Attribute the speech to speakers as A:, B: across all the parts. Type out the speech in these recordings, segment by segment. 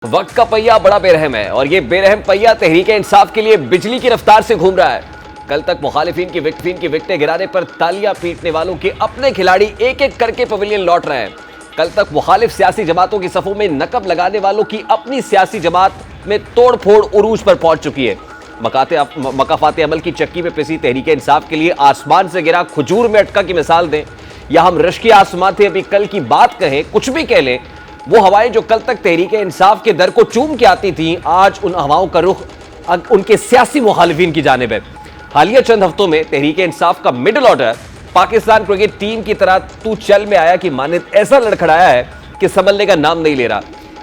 A: वक्त का पहिया बड़ा बेरहम है और ये बेरहम पहिया तहरीक इंसाफ के लिए बिजली की रफ्तार से घूम रहा है। कल तक मुखालिफिन की विकटें गिराने पर तालियां पीटने वालों के अपने खिलाड़ी एक एक करके पवेलियन लौट रहे हैं। कल तक मुखालिफ सियासी जमातों की सफों में नकब लगाने वालों की अपनी सियासी जमात में तोड़ फोड़ उरूज पर पहुंच चुकी है। मकाफात अमल की चक्की में पिसी तहरीक इंसाफ के लिए आसमान से गिरा खजूर में अटका की मिसाल दें या हम रश्की आसमान थे अभी कल की बात कहें, कुछ भी कह लें, वो हवाएं जो कल तक तहरीक इंसाफ के दर को चूम के आती थी, आज उन हवाओं का रुख उनके सियासी मुखालिफिन की जानिब है। हालिया चंद हफ्तों में तहरीक इंसाफ का middle order Pakistan cricket team की तरह तू चल में आया कि मानिद ऐसा लड़खड़ाया है कि संभलने का नाम नहीं ले रहा।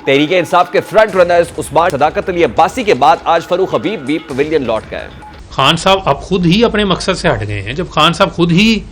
A: तहरीक इंसाफ के फ्रंट रनर्स उस्मान सदाकत अली अब्बासी के बाद आज फरूख हबीब भी पवेलियन लौट गए।
B: खान साहब अब खुद ही अपने मकसद से हट गए हैं। जब खान साहब खुद ही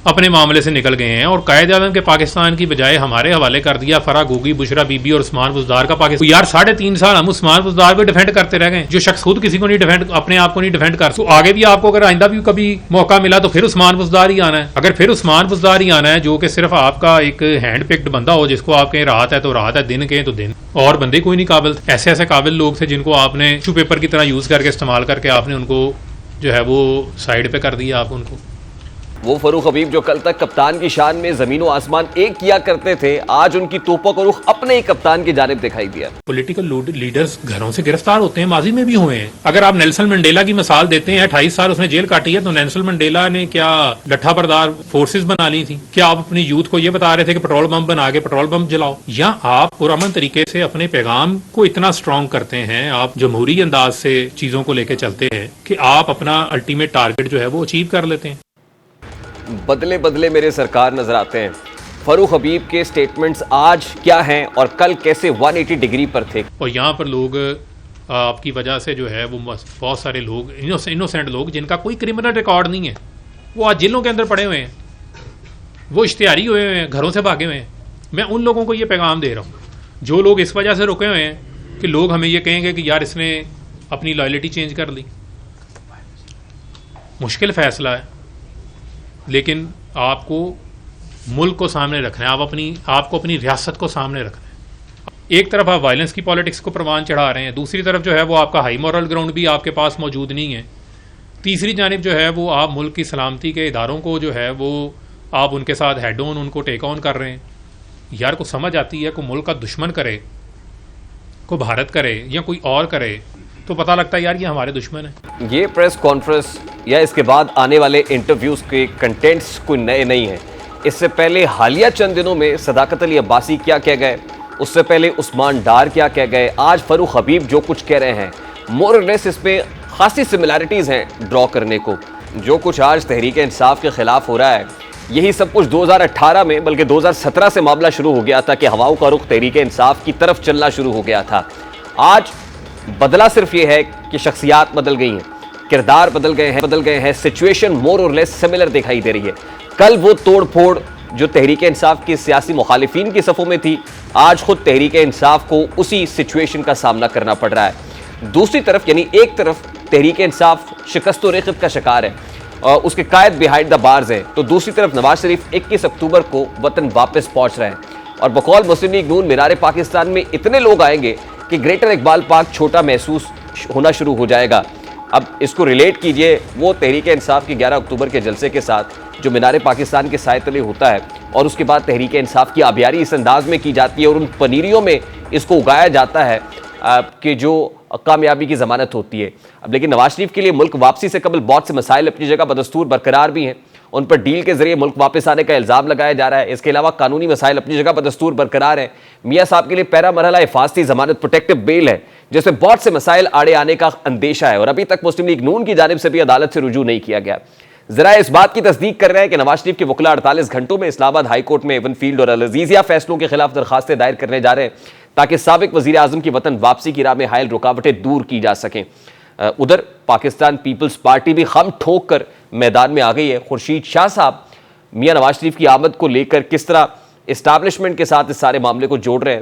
B: अपने मामले से निकल गए हैं और कायद आज़म के पाकिस्तान की बजाय हमारे हवाले कर दिया फरा गोगी, बुशरा बीबी और उस्मान बुज़दार का पाकिस्तान। यार 3.5 साल हम उस्मान बुज़दार को डिफेंड करते रह गए। जो शख्स खुद किसी को नहीं डिफेंड, अपने आप को नहीं डिफेंड कर, तो आगे भी आपको अगर आइंदा भी कभी मौका मिला तो फिर उस्मान बुज़दार ही आना है। अगर फिर उस्मान बुज़दार ही आना है जो कि सिर्फ आपका एक हैंड पिक्ड बंदा हो, जिसको आप कहें राहत है तो राहत है, दिन कहें तो दिन, और बंदे कोई नहीं काबिल। ऐसे ऐसे काबिल लोग थे जिनको आपने टिश्यू पेपर की तरह यूज करके इस्तेमाल करके आपने उनको जो है वो साइड पे कर दिया। आप उनको
A: वो फरूख हबीब जो कल तक कप्तान की शान में जमीन व आसमान एक किया करते थे, आज उनकी तोपों का रुख अपने ही कप्तान की जानिब दिखाई दिया।
B: पॉलिटिकल लीडर्स घरों से गिरफ्तार होते हैं, माजी में भी हुए हैं। अगर आप नेल्सन मंडेला की मिसाल देते हैं, 28 साल उसने जेल काटी है, तो नेल्सन मंडेला ने क्या लट्ठा बरदार फोर्सेस बना ली थी? क्या आप अपनी यूथ को ये बता रहे थे कि पेट्रोल बम बना के पेट्रोल बम जलाओ? या आप पुरअमन तरीके से अपने पैगाम को इतना स्ट्रॉन्ग करते हैं, आप जमहूरी अंदाज से चीजों को लेकर चलते हैं कि आप अपना अल्टीमेट टारगेट जो है वो अचीव कर लेते हैं।
A: बदले बदले मेरे सरकार नजर आते हैं। फरूख हबीब के स्टेटमेंट्स आज क्या हैं और कल कैसे 180 डिग्री पर थे। और
B: यहाँ पर लोग आपकी वजह से जो है वो बहुत सारे लोग इनोसेंट लोग जिनका कोई क्रिमिनल रिकॉर्ड नहीं है, वो आज जेलों के अंदर पड़े हुए हैं, वो इश्तिहारी हुए हुए हैं, घरों से भागे हुए हैं। मैं उन लोगों को ये पैगाम दे रहा हूँ जो लोग इस वजह से रुके हुए हैं कि लोग हमें ये कहेंगे कि यार इसने अपनी लॉयल्टी चेंज कर ली। मुश्किल फैसला है, लेकिन आपको मुल्क को सामने रखना है, आपको अपनी रियासत को सामने रखना है। एक तरफ आप वायलेंस की पॉलिटिक्स को परवान चढ़ा रहे हैं, दूसरी तरफ जो है वो आपका हाई मॉरल ग्राउंड भी आपके पास मौजूद नहीं है, तीसरी जानिब जो है वो आप मुल्क की सलामती के इदारों को जो है वो आप उनके साथ हेड ऑन, उनको टेक ऑन कर रहे हैं। यार को समझ आती है, को मुल्क का दुश्मन करे, को भारत करे या कोई और करे, तो पता लगता है यार ये हमारे दुश्मन है।
A: ये प्रेस कॉन्फ्रेंस या इसके बाद आने वाले इंटरव्यूज के कंटेंट्स कोई नए नहीं है। इससे पहले हालिया चंद दिनों में सदाकत अली अब्बासी क्या कह गए, उससे पहले उस्मान डार क्या कह गए, आज फरूख हबीब जो कुछ कह रहे हैं, मोर और लेस इसमें खासी सिमिलैरिटीज़ हैं ड्रॉ करने को। जो कुछ आज तहरीक इंसाफ के खिलाफ हो रहा है, यही सब कुछ 2018 में बल्कि 2017 से मामला शुरू हो गया था कि हवाओं का रुख तहरीक इंसाफ की तरफ चलना शुरू हो गया था। आज बदला सिर्फ ये है कि शख्सियात बदल गई हैं, किरदार बदल गए हैं, सिचुएशन मोर और लेस सिमिलर दिखाई दे रही है। कल वो तोड़ फोड़ जो तहरीक इंसाफ की सियासी मुखालिफिन की सफ़ों में थी, आज खुद तहरीक इंसाफ को उसी सिचुएशन का सामना करना पड़ रहा है। दूसरी तरफ यानी एक तरफ तहरीक इंसाफ शिकस्त व रेखत का शिकार है और उसके कायद बिहाइंड द बार्स हैं, तो दूसरी तरफ नवाज शरीफ 21 अक्टूबर को वतन वापस पहुंच रहे हैं और बकौल मुस्लिम लीग नून मीनार पाकिस्तान में इतने लोग आएंगे कि ग्रेटर इकबाल पार्क छोटा महसूस होना शुरू हो जाएगा। अब इसको रिलेट कीजिए वो तहरीक इंसाफ की 11 अक्टूबर के जलसे के साथ जो मीनार पाकिस्तान के साए तले होता है और उसके बाद तहरीक इंसाफ की आबियारी इस अंदाज में की जाती है और उन पनीरियों में इसको उगाया जाता है कि जो कामयाबी की ज़मानत होती है। अब लेकिन नवाज शरीफ के लिए मुल्क वापसी से कबल बहुत से मसाइल अपनी जगह बदस्तूर बरकरार भी हैं, उन पर डील के जरिए मुल्क वापस आने का इल्ज़ाम लगाया जा रहा है। इसके अलावा कानूनी मसाइल अपनी जगह बदस्तूर बरकरार है। मियाँ साहब के लिए पहला मरहला हिफाजती ज़मानत प्रोटेक्टिव बेल है, जिसमें बहुत से मसाइल आड़े आने का अंदेशा है और अभी तक मुस्लिम लीग नून की जानिब से भी अदालत से रुजू नहीं किया गया। जरा इस बात की तस्दीक कर रहे हैं कि नवाज शरीफ के वकला 48 घंटों में इस्लामाबाद हाई कोर्ट में एवन फील्ड और अल-अज़ीज़िया फैसलों के खिलाफ दरखास्तें दायर करने जा रहे हैं ताकि साबिक वज़ीर आज़म की वतन वापसी की राह में हायल रुकावटें दूर की जा सकें। उधर पाकिस्तान पीपल्स पार्टी भी खम ठोक कर मैदान में आ गई है। खुर्शीद शाह साहब मियाँ नवाज शरीफ की आमद को लेकर किस तरह इस्टेब्लिशमेंट के साथ इस सारे मामले को जोड़ रहे हैं,